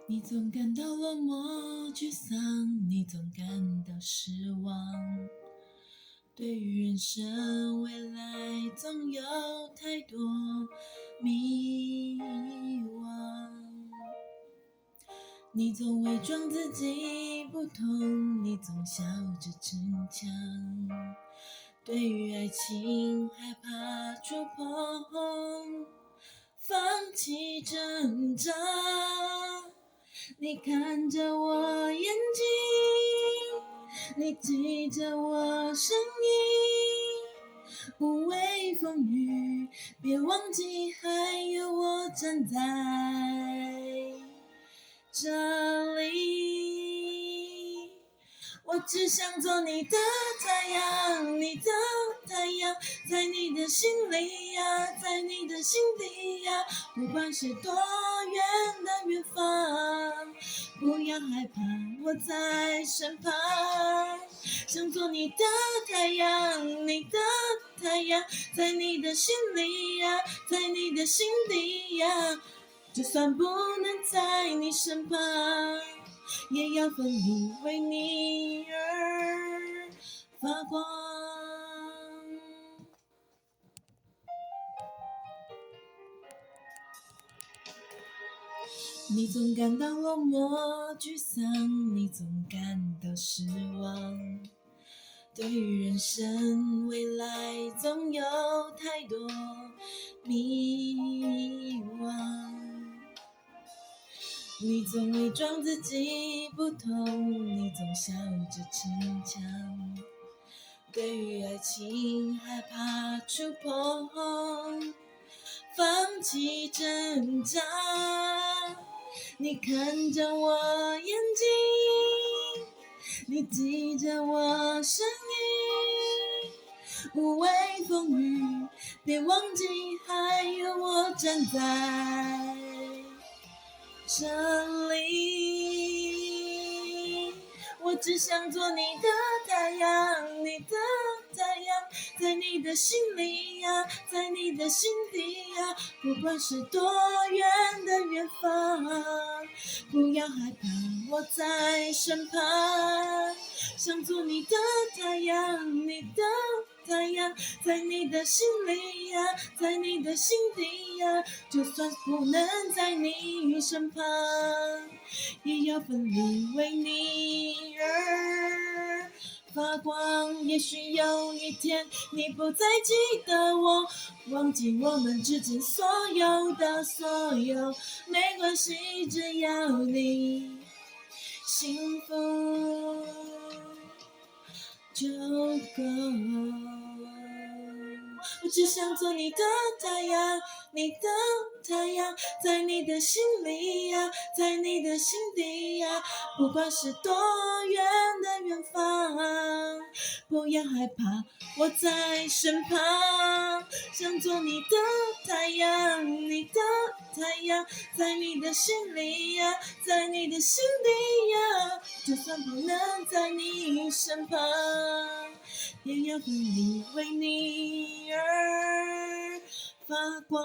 你总感到落寞、沮丧，你总感到失望。对于人生未来，总有太多迷惘。你总伪装自己不痛，你总笑着逞强。对于爱情，害怕触碰，放弃挣扎。你看着我眼睛，你记着我声音，无畏风雨，别忘记还有我站在这里。我只想做你的太阳，你的太阳，在你的心里呀，在你的心底呀，不管是多远的远方，不要害怕，我在身旁。想做你的太阳，你的太阳，在你的心里呀，在你的心底呀，就算不能在你身旁，也要奋力为你而发光。你总感到落寞、沮丧，你总感到失望。对于人生未来，总有太多迷惘。你总伪装自己不痛，你总笑着逞强。对于爱情，害怕触碰，放弃挣扎。你看着我眼睛，你记着我声音，无畏风雨，别忘记还有我站在这里。我只想做你的太阳，你的太阳，在你的心里呀，在你的心底呀，不管是多远的远方，不要害怕，我在身旁。想做你的太阳，你的太阳，在你的心里呀，在你的心底呀，就算不能在你身旁，也要奋力为你而发光。也许有一天你不再记得我，忘记我们之间所有的所有，没关系，只要你幸福就够。我只想做你的太阳，你的太阳，在你的心里呀，在你的心底呀，不管是多远的远方，不要害怕，我在身旁。想做你的太阳，你的太阳，在你的心里呀，在你的心底呀，就算不能在你身旁，也要奋力为你而发光。